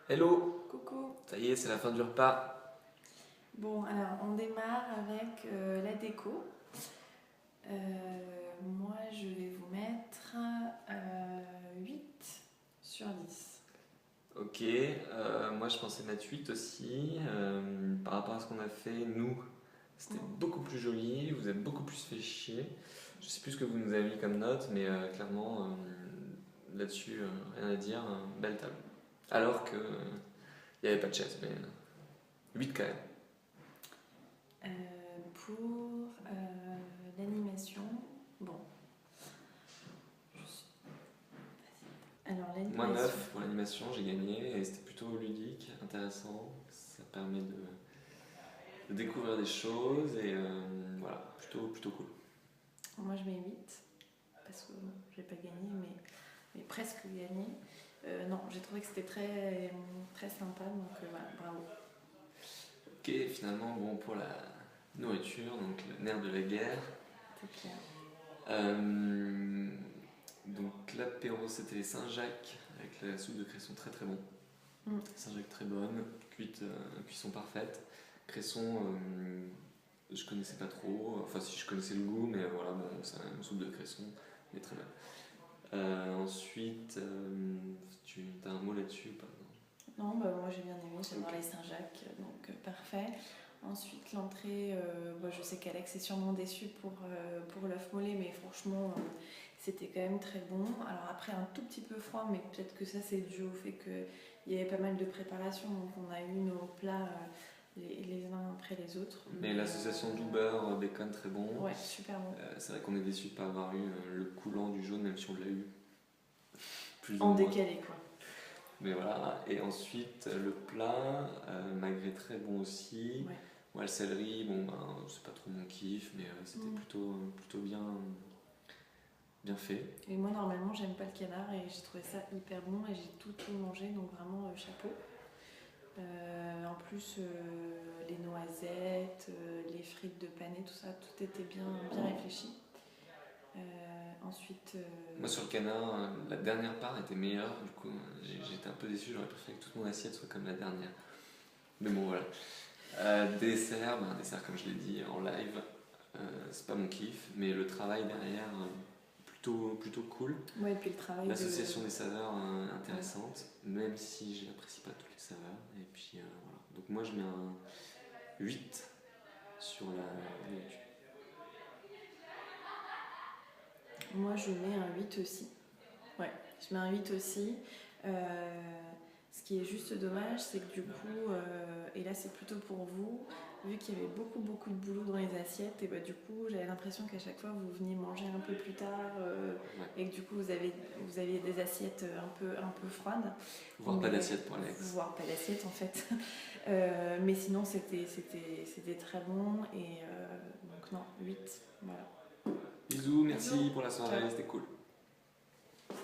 Hello, Coucou. ça y est, c'est la fin du repas. Bon, alors on démarre avec la déco. Moi, je vais vous mettre 8 sur 10. Ok, moi je pensais mettre 8 aussi. Par rapport à ce qu'on a fait, nous, c'était beaucoup plus joli, vous êtes beaucoup plus fait chier. Je sais plus ce que vous nous avez mis comme note, mais clairement, là-dessus, rien à dire, belle table. Alors que il n'y avait pas de chaise, mais 8 quand même. Pour l'animation, bon. Alors Moins l'animation, 9 pour l'animation, j'ai gagné et c'était plutôt ludique, intéressant. Ça permet de découvrir des choses et voilà, plutôt cool. moi je mets 8 parce que bon, j'ai pas gagné, mais presque gagné. Non, j'ai trouvé que c'était très sympa, donc voilà, bravo. Ok, finalement, bon, pour la nourriture, donc le nerf de la guerre. C'est clair. Euh, donc l'apéro, c'était les Saint-Jacques avec la soupe de cresson très très bon. Saint-Jacques très bonne, cuisson parfaite. Cresson, je connaissais pas trop, enfin si je connaissais le goût, mais voilà, bon, c'est une soupe de cresson, mais très bonne. Ensuite, tu as un mot là-dessus ou pas? Non, bah, moi j'ai bien aimé, j'adore les Saint-Jacques, donc parfait. Ensuite, l'entrée, je sais qu'Alex est sûrement déçu pour l'œuf mollet, mais franchement, c'était quand même très bon. Alors après, un tout petit peu froid, mais peut-être que ça c'est dû au fait qu'il y avait pas mal de préparation, donc on a eu nos plats les uns après les autres. Mais l'association doux beurre, bacon très bon. Ouais, super bon. C'est vrai qu'on est déçu de ne pas avoir eu le coulant du jaune, même si on l'a eu. Plus ou En moins. décalé quoi. Mais voilà, et ensuite le plat, magret très bon aussi. Ouais. Moi le céleri, bon ben c'est pas trop mon kiff, mais c'était plutôt bien fait. Et moi normalement j'aime pas le canard et j'ai trouvé ça hyper bon et j'ai tout mangé, donc vraiment chapeau. En plus, les noisettes, les frites de panais, tout ça, tout était bien réfléchi. Ensuite. Moi sur le canard, la dernière part était meilleure, du coup j'étais un peu déçu, j'aurais préféré que toute mon assiette soit comme la dernière. Mais bon voilà. Dessert, un dessert comme je l'ai dit en live, c'est pas mon kiff, mais le travail derrière, plutôt cool. Ouais, et puis le travail. L'association des saveurs intéressante, même si je n'apprécie pas toutes les saveurs. Et puis voilà. Donc moi je mets un 8 sur la nourriture. Moi je mets un 8 aussi. Ouais, je mets un 8 aussi. Ce qui est juste dommage, c'est que du coup, et là c'est plutôt pour vous, vu qu'il y avait beaucoup de boulot dans les assiettes, et bah du coup j'avais l'impression qu'à chaque fois vous veniez manger un peu plus tard, et que du coup vous aviez des assiettes un peu froides. Voire pas d'assiette pour Alex. Voire pas d'assiette en fait. Mais sinon c'était très bon, et donc non, 8, voilà. Bisous, merci Bisous. pour la soirée, Ciao. c'était cool. Ça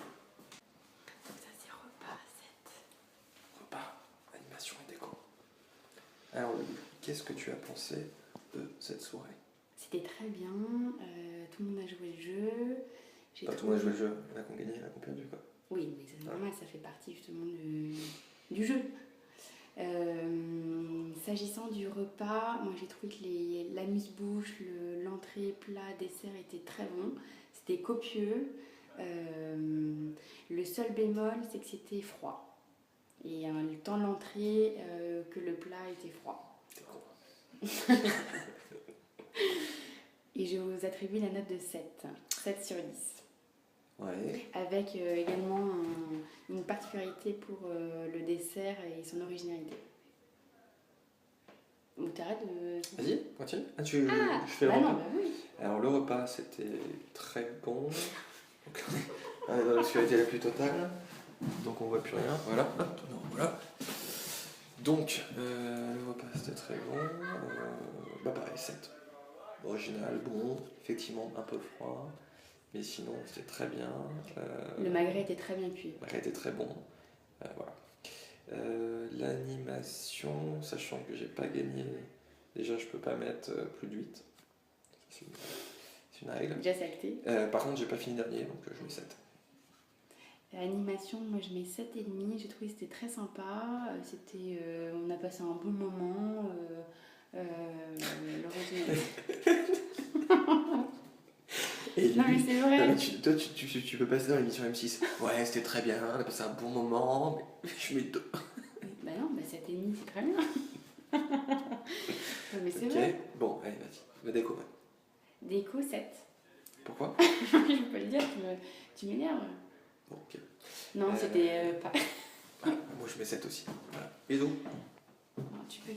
c'est repas 7. Repas, animation et déco. Alors, qu'est-ce que tu as pensé de cette soirée? C'était très bien, tout le monde a joué le jeu. Pas tout le monde a joué le jeu, il y en a qui ont gagné, il y en a qui ont perdu quoi. Oui, mais c'est normal, ça fait partie justement du jeu. S'agissant du repas, moi j'ai trouvé que l'amuse-bouche, l'entrée, plat, dessert étaient très bons. C'était copieux. Le seul bémol, c'est que c'était froid. Et le temps de l'entrée, que le plat était froid. T'es con. Et je vous attribue la note de 7. 7 sur 10. Ouais. Avec également une particularité pour le dessert et son originalité. Ou t'arrêtes de... Vas-y, continue. Je fais le bah repas. non, bah oui. Alors, le repas, c'était très bon. Donc, on est dans l'obscurité la plus totale. Donc, on voit plus rien. Voilà. Hop, non, voilà. Donc, le repas, c'était très bon. Pareil, 7. Original, bon, effectivement, un peu froid. Mais sinon, c'était très bien. Le magret était très bien cuit. Le magret était très bon. Voilà. L'animation, sachant que j'ai pas gagné, déjà je peux pas mettre plus de 8. C'est une règle. Déjà c'est acté. Par contre, j'ai pas fini dernier, donc je mets 7. Animation, moi je mets 7,5. J'ai trouvé que c'était très sympa. On a passé un bon moment. L'original. Et lui, Non mais c'est vrai. non, mais toi, tu peux passer dans l'émission M6. Ouais, c'était très bien, on a passé un bon moment, mais je mets 2. Bah non, 7,5 c'est très bien. Non, mais c'est Ok, vrai. bon, allez, vas-y, va déco. Déco 7. Pourquoi? Je peux pas le dire, tu m'énerves. Bon, ok. Non, c'était pas. Moi, je mets 7 aussi. Voilà. Bisous. Non, tu peux